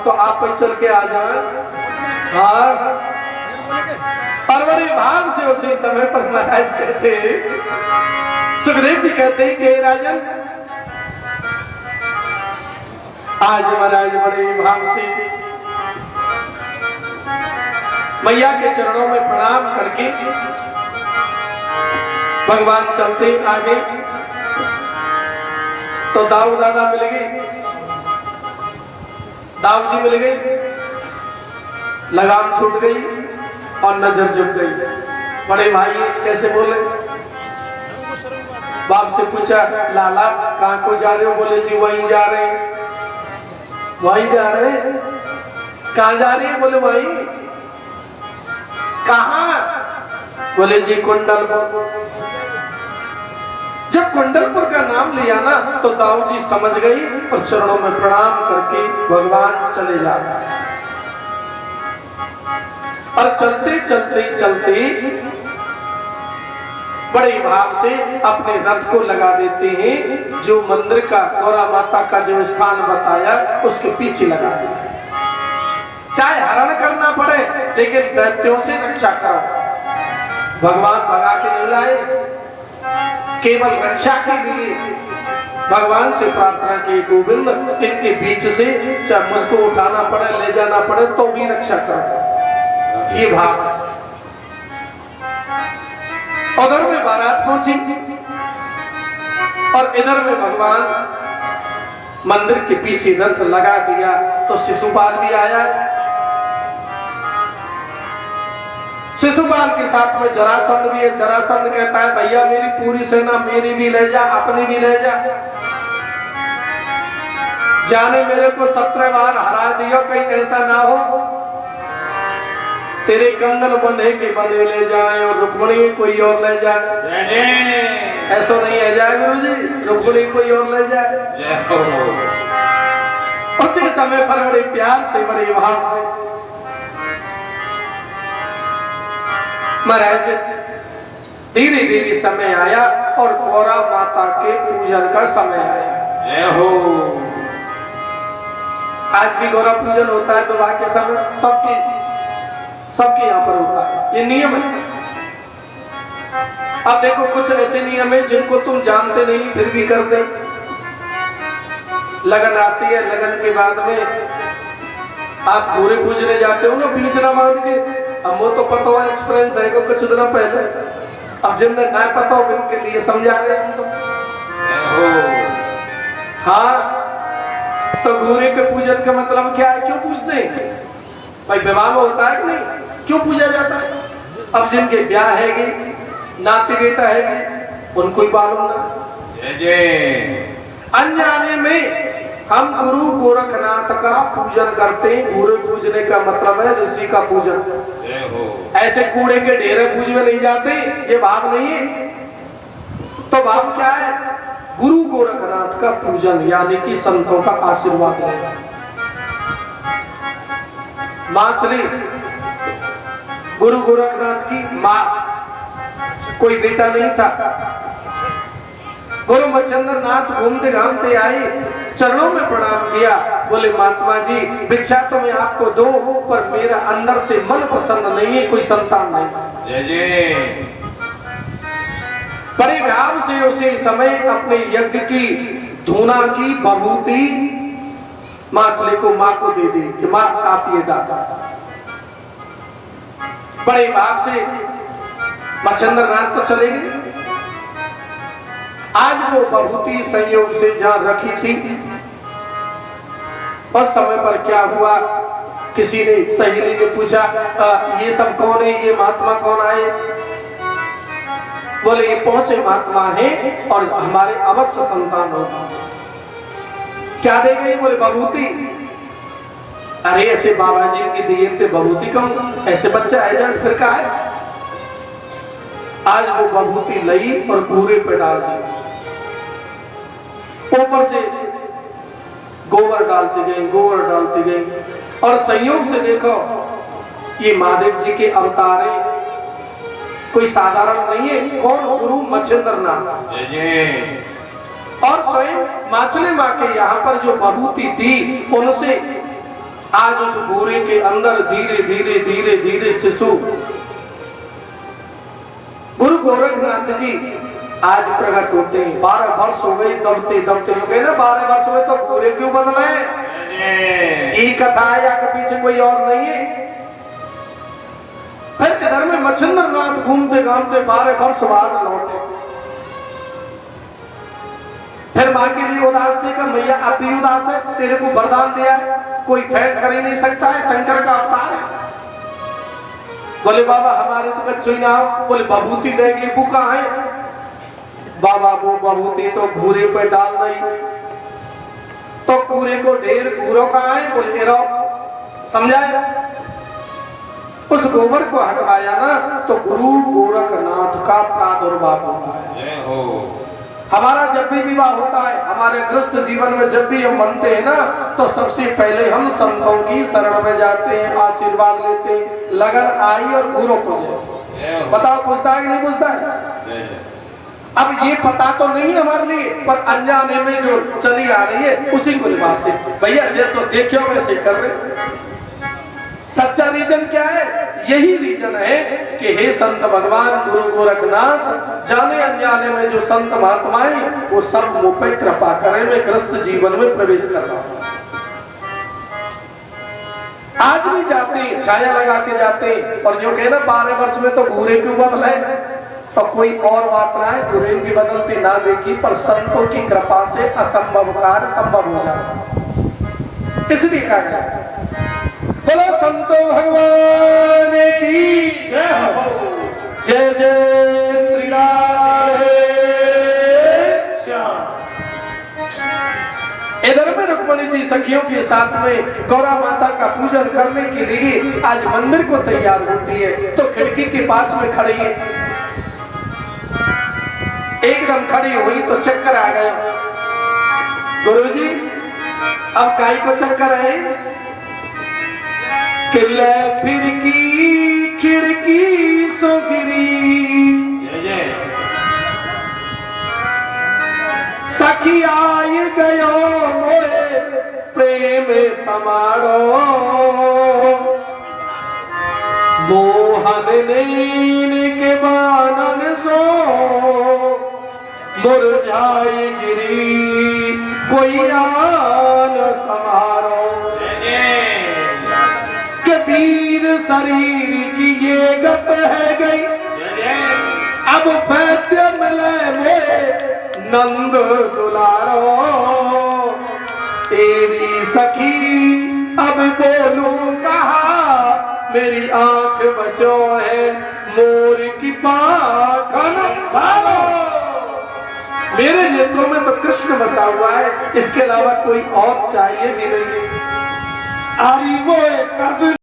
तो आप ही चल के आ जाए। हाँ, और बड़े भाव से उसी समय पर महाराज कहते, सुखदेव जी कहते हैं कि राजन, आज महाराज बड़े भाव से मैया के चरणों में प्रणाम करके भगवान चलते आगे तो दाऊ दादा मिल गए, दाऊ जी मिल गए, लगाम छूट गई और नजर झुक गई। बड़े भाई कैसे बोले, बाप से पूछा लाला कहाँ को जा रहे हो? बोले जी वहीं जा रहे हैं। वहीं जा रहे हैं? कहाँ जा रही है? बोले वहीं। कहाँ? बोले जी कुंडलपुर। जब कुंडलपुर का नाम लिया ना तो दाऊ जी समझ गई और चरणों में प्रणाम करके भगवान चले जाता है। और चलते चलते चलते बड़े भाव से अपने रथ को लगा देते हैं, जो मंदिर का गौरा माता का जो स्थान बताया उसके पीछे लगा दिया। चाहे हरण करना पड़े लेकिन दैत्यों से रक्षा करो। भगवान भगा के नहीं लाए, केवल रक्षा के लिए भगवान से प्रार्थना की, गोविंद इनके बीच से चाहे मुझको उठाना पड़े ले जाना पड़े तो भी रक्षा करो। ये भाव है। उधर में बारात पहुंची और इधर में भगवान मंदिर के पीछे रथ लगा दिया तो शिशुपाल भी आया। शिशुपाल के साथ में जरासंध भी है। जरासंध कहता है भैया मेरी पूरी सेना मेरी भी ले जा, अपनी भी ले जा, जाने मेरे को 17 बार हरा दियो, कहीं ऐसा ना हो तेरे कंगन बंधे के बंधे ले जाए और रुक्मणी कोई और ले जाए। ऐसा नहीं है जाए गुरुजी, रुक्मणी कोई और ले जाए। उसी समय पर बड़े प्यार से बड़े भाव से महाराज धीरे धीरे समय आया और गौरा माता के पूजन का समय आया। आज भी गौरा पूजन होता है विवाह के समय, सबके यहाँ पर होता है, ये नियम है। अब देखो कुछ ऐसे नियम है जिनको तुम जानते नहीं फिर भी करते। लगन आती है, लगन के बाद में आप घोड़े पूजने जाते हो ना बीच ना बांध के। अब वो तो पता हुआ एक्सपीरियंस है कुछ दिन पहले, अब जिनने ना पता हो उनके लिए समझा रहे हम तो। हाँ, तो घोड़े के पूजन का मतलब क्या है? क्यों पूजते हैं भाई? विवाह में होता है कि नहीं? क्यों पूजा जाता है? अब जिनके ब्याह है, नाती बेटा है, उनको ही मालूम ना। अनजाने में हम गुरु गोरखनाथ का पूजन करते हैं। गुरु पूजने का मतलब है ऋषि का पूजन। ऐसे कूड़े के ढेरे पूजने नहीं जाते, ये भाव नहीं है। तो भाव क्या है? गुरु गोरखनाथ का पूजन, यानी कि संतों का आशीर्वाद लेना। माँ चली गुरु गोरखनाथ की माँ, कोई बेटा नहीं था। गुरु मच्छिंद्र नाथ घूमते घामते आई, चरणों में प्रणाम किया, बोले महात्मा जी भिक्षा तो मैं आपको दो, पर मेरा अंदर से मन प्रसन्न नहीं है, कोई संतान नहीं। बड़े भाव से उसी समय अपने यज्ञ की धूना की बभूति माछली को माँ को दे दी कि माँ आप ये डाला। बड़े भाव से मच्छिंद्र नाथ तो चले गए। आज वो बभूति संयोग से जहां रखी थी, उस समय पर क्या हुआ, किसी ने सहेली ने पूछा ये सब कौन है, ये महात्मा कौन आए? बोले ये पहुंचे महात्मा है और हमारे अवश्य संतान होगा। क्या दे गई? बोले बभूति। अरे ऐसे बाबा जी की दिए थे बभूति कौन? ऐसे बच्चा है जान फिर का है? आज वो बभूति लई और पूरे पे डाल दी। ऊपर से गोबर डालती गई, गोबर डालती गई। और संयोग से देखो ये महादेव जी के अवतार है, कोई साधारण नहीं है। कौन? गुरु मच्छिंद्र नाथ। और स्वयं माछली माँ के यहाँ पर जो बभूति थी उनसे आज उस गोरे के अंदर धीरे धीरे धीरे धीरे शिशु गुरु गोरखनाथ जी आज प्रकट होते हैं। 12 वर्ष हो गई दबते दबते। लोग ना 12 वर्ष में तो गोरे क्यों बदले? एक कथा है या के पीछे कोई और नहीं है। फिर इधर में मच्छिंद्र नाथ घूमते घामते 12 वर्ष बाद लौटे। फिर माँ के लिए उदास देखा, मैया आप भी उदास है, तेरे को वरदान दिया है, कोई फेल कर ही नहीं सकता है, शंकर का अवतार है। बोले बाबा हमारे तो कच्चो ना। बोले बभूति देगी, वो कहाँ है? बाबा वो बभूति तो घूरे पे डाल नहीं। तो कूरे को ढेर घूरो कहाँ है? बोले रो। समझाए? उस गोबर को हटवाया ना तो गुरु गोरखनाथ का प्रादुर्भाव होता है। हमारा जब भी विवाह होता है, हमारे गृहस्थ जीवन में जब भी हम मनते हैं ना, तो सबसे पहले हम संतों की शरण में जाते हैं, आशीर्वाद लेते हैं, लगन आई और गुरु पूजे। बताओ पूछता है कि नहीं पूछता है? अब ये पता तो नहीं हमारे लिए, पर अनजाने में जो चली आ रही है उसी को निभाते। भैया जैसो देखियो वैसे कर रहे। सच्चा रीजन क्या है? यही रीजन है कि हे संत भगवान गुरु गोरखनाथ, जाने अनजाने में जो संत महात्माएं वो सब मुझ पे कृपा करें, मैं ग्रस्त जीवन में प्रवेश कर रहा हूं। आज भी जाते हैं, छाया लगा के जाते हैं, और जो कहना 12 वर्ष में तो घूरे क्यों बदले? तो कोई और बात ना है, घूरे भी बदलती ना देखी, पर संतों की कृपा से असंभव कार्य संभव हो जाता। इसलिए कहा गया बोलो संतो भगवान की जय हो। जय जय श्री राधे श्याम। इधर में रुक्मणी जी सखियों के साथ में गौरा माता का पूजन करने के लिए आज मंदिर को तैयार होती है, तो खिड़की के पास में खड़ी है। एकदम खड़ी हुई तो चक्कर आ गया। गुरुजी अब काई को चक्कर है? किले फिर की खिड़की सो गिरी, सखी आई गयो मोए प्रेम तमाड़ो, मोहन नैन के बानन सो मुरझाई गिरी, कोई आन समारो। वीर शरीर की ये गत है गई, अब वैद्य मिले मोए नंद दुलारो। तेरी सखी अब बोलूं कहा, मेरी आंख बसो है मोर की पाखन भालो। मेरे नेत्रों में तो कृष्ण बसा हुआ है, इसके अलावा कोई और चाहिए भी नहीं। आरी वो कब